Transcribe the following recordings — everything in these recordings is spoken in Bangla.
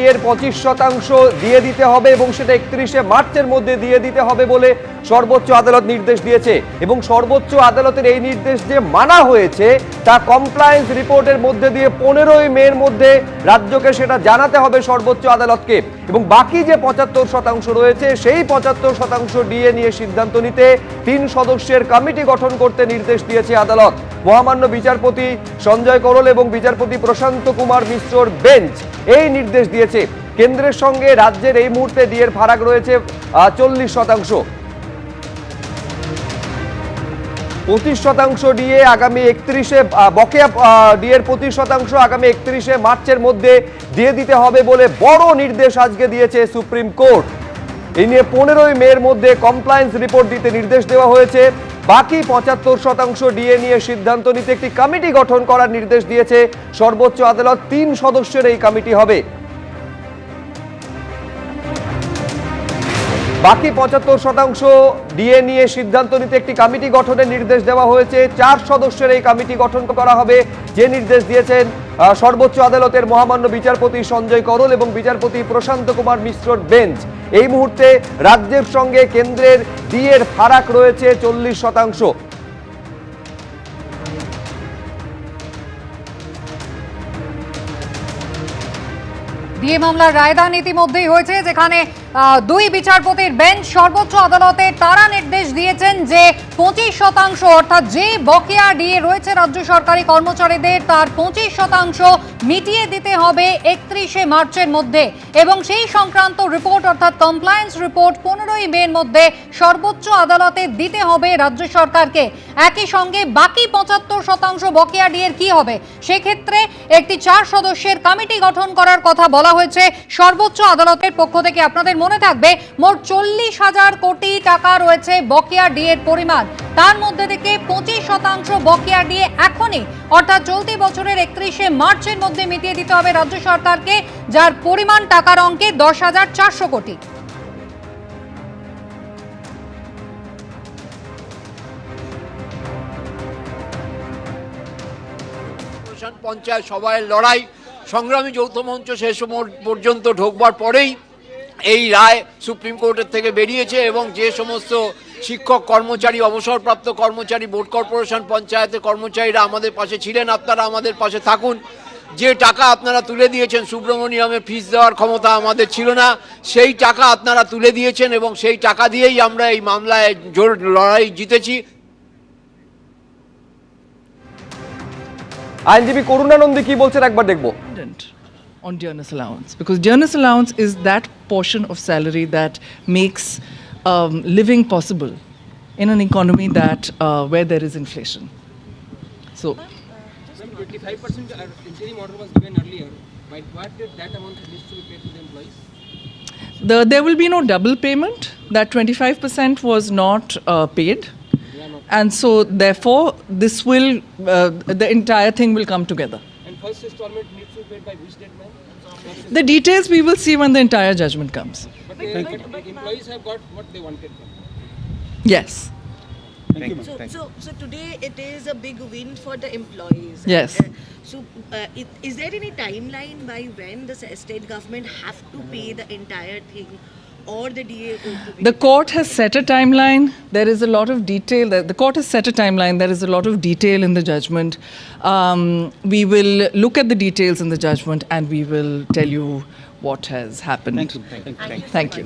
এর 25% দিয়ে দিতে হবে এবং সেটা 31শে মার্চের মধ্যে দিয়ে দিতে হবে বলে সর্বোচ্চ আদালত নির্দেশ দিয়েছে এবং সর্বোচ্চ আদালতের এই নির্দেশ যে মানা হয়েছে তা কমপ্লায়েন্স রিপোর্টের মধ্যে দিয়ে 15ই মের মধ্যে রাজ্যকে সেটা জানাতে হবে সর্বোচ্চ আদালতকে এবং বাকি যে 75% রয়েছে সেই 75% ডিএ নিয়ে সিদ্ধান্ত নিতে 3 সদস্যের কমিটি গঠন করতে নির্দেশ দিয়েছে আদালত। মহামান্য বিচারপতি সঞ্জয় করল এবং বিচারপতি প্রশান্ত কুমার মিশ্রর বেঞ্চ এই নির্দেশ দিয়েছে। কেন্দ্রের সঙ্গে রাজ্যের এই মুহূর্তে ডিএর ফারাক রয়েছে 40%। 25% ডিএ আগামী 31শে বকেয়া ডিএর 25% আগামী 31শে মার্চের মধ্যে দিয়ে দিতে হবে বলে বড় নির্দেশ আজকে দিয়েছে সুপ্রিম কোর্ট। এই নিয়ে 15ই মের মধ্যে কমপ্লায়েন্স রিপোর্ট দিতে নির্দেশ দেওয়া হয়েছে। বাকি 75% ডিএ নিয়ে সিদ্ধান্ত নিতে একটি কমিটি গঠন করার নির্দেশ দিয়েছে সর্বোচ্চ আদালত। 3 সদস্যের এই কমিটি হবে। বাকি 75% ডিএ নিয়ে সিদ্ধান্ত নিতে একটি কমিটি গঠনের নির্দেশ দেওয়া হয়েছে। 4 সদস্যের এই কমিটি গঠন করা হবে, যে নির্দেশ দিয়েছেন সর্বোচ্চ আদালতের মহামান্য বিচারপতি সঞ্জয় করল এবং বিচারপতি প্রশান্ত কুমার মিশ্রর বেঞ্চ। এই মুহূর্তে রাজ্যের সঙ্গে কেন্দ্রের ডিএর ফারাক রয়েছে 40%। ডিএ মামলার রায়দান ইতিমধ্যেই হয়েছে, যেখানে 2 বিচারপতির বেঞ্চ সর্বোচ্চ আদালতে তারা নির্দেশ দিয়েছেন যে 25% অর্থাৎ যে বকেয়া ডিএ রয়েছে রাজ্য সরকারি কর্মচারীদের তার 25% মিটিয়ে দিতে হবে 31শে মার্চের মধ্যে এবং সেই সংক্রান্ত রিপোর্ট অর্থাৎ কমপ্লায়েন্স রিপোর্ট 15ই মের মধ্যে সর্বোচ্চ আদালতে দিতে হবে রাজ্য সরকারকে। একই সঙ্গে বাকি 75% বকেয়া ডিএর কি হবে সেক্ষেত্রে একটি 4 সদস্যের কমিটি গঠন করার কথা বলা হয়েছে সর্বোচ্চ আদালতের পক্ষ থেকে। আপনাদের মনে থাকবে মোট 40,000 কোটি টাকা রয়েছে বকেয়া ডিএর পরিমাণ, তার মধ্যে থেকে 25% বকেয়া ডিএ এখনই অর্থাৎ চলতি বছরের 31শে মার্চের মধ্যে মিটিয়ে দিতে হবে রাজ্য সরকারকে, যার পরিমাণ টাকার অঙ্কে 10,400 কোটি। পঞ্চায়েত সভায় লড়াই সংগ্রামী যৌথ মঞ্চ শেষ পর্যন্ত ঢোকবার পরেই এই রায় সুপ্রিম কোর্টের থেকে বেরিয়েছে এবং যে সমস্ত শিক্ষক কর্মচারী, অবসরপ্রাপ্ত কর্মচারী, বোর্ড কর্পোরেশন, পঞ্চায়েতের কর্মচারীরা আমাদের পাশে ছিলেন, আপনারা আমাদের পাশে থাকুন। যে টাকা আপনারা তুলে দিয়েছেন, সুব্রমণিয়ামের ফিস দেওয়ার ক্ষমতা আমাদের ছিল না, সেই টাকা আপনারা তুলে দিয়েছেন এবং সেই টাকা দিয়েই আমরা এই মামলায় জোর লড়াই জিতেছি। আইনজীবী করুণানন্দী কি বলছেন একবার দেখব। On dearness allowance, because dearness allowance is that portion of salary that makes living possible in an economy that where there is inflation. So 25% interim order was given earlier. By what did that amount needs to be paid to the employees? there will be no double payment. That 25% was not paid, and so therefore this will the entire thing will come together. And first installment needs to be paid by which date, ma'am? The details we will see when the entire judgment comes. But the employees have got what they wanted. Yes. So today it is a big win for the employees. Yes. Is there any timeline by when the state government have to pay the entire thing, or the DA? The court has set a timeline. There is a lot of detail. The court has set a timeline. There is a lot of detail in the judgment. We will look at the details in the judgment and we will tell you what has happened. Thank you.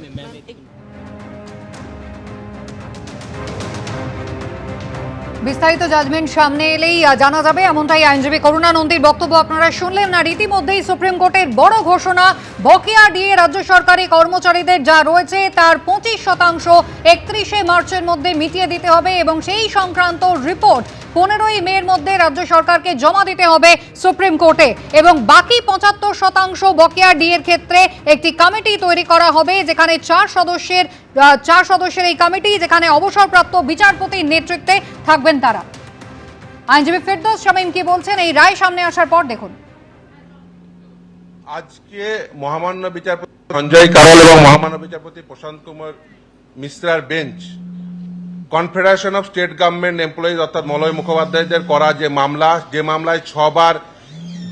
বিস্তারিত জাজমেন্ট সামনে এলেই জানা যাবে, এমনটাই আইনজীবী করুণানন্দীর বক্তব্য আপনারা শুনলেন। না রীতিমধ্যেই সুপ্রিম কোর্টের বড় ঘোষণা, বকেয়া ডিএ রাজ্য সরকারি কর্মচারীদের যা রয়েছে তার 25% 31শে মার্চের মধ্যে মিটিয়ে দিতে হবে এবং সেই সংক্রান্ত রিপোর্ট 15ই মের মধ্যে রাজ্য সরকারকে জমা দিতে হবে সুপ্রিম কোর্টে এবং বাকি 75% বকেয়া ডিএর ক্ষেত্রে একটি কমিটি তৈরি করা হবে, যেখানে 4 সদস্যের এই কমিটি, যেখানে অবসরপ্রাপ্ত বিচারপতির নেতৃত্বে থাকবেন তারা। আইনজীবী ফেরদৌস শামীম কি বলছেন এই রায় সামনে আসার পর দেখুন। আজকে মহামান্য বিচারপতি সঞ্জয় করল এবং মহামান্য বিচারপতি প্রশান্ত কুমার মিশ্রার bench confederation of state government employees অর্থাৎ মলয় মুখোপাধ্যায়দের করা যে মামলায় 6 বার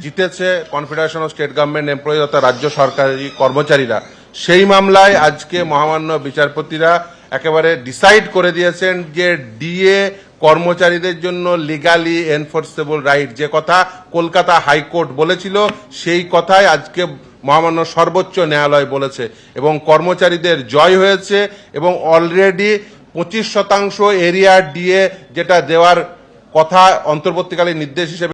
জিতেছে confederation of state government employee অর্থাৎ রাজ্য সরকারি কর্মচারীরা, সেই মামলায় আজকে মহামান্য বিচারপতিরা একেবারে ডিসাইড করে দিয়েছেন যে ডিএ কর্মচারীদের জন্য লিগালি এনফোর্সেবল রাইট, যে কথা কলকাতা হাইকোর্ট বলেছিল সেই কথাই আজকে মহামান্য সর্বোচ্চ ন্যায়ালয় বলেছে এবং কর্মচারীদের জয় হয়েছে এবং অলরেডি 25% এরিয়া ডিএ যেটা দেওয়ার কথা অন্তর্বর্তীকালীন নির্দেশ হিসেবে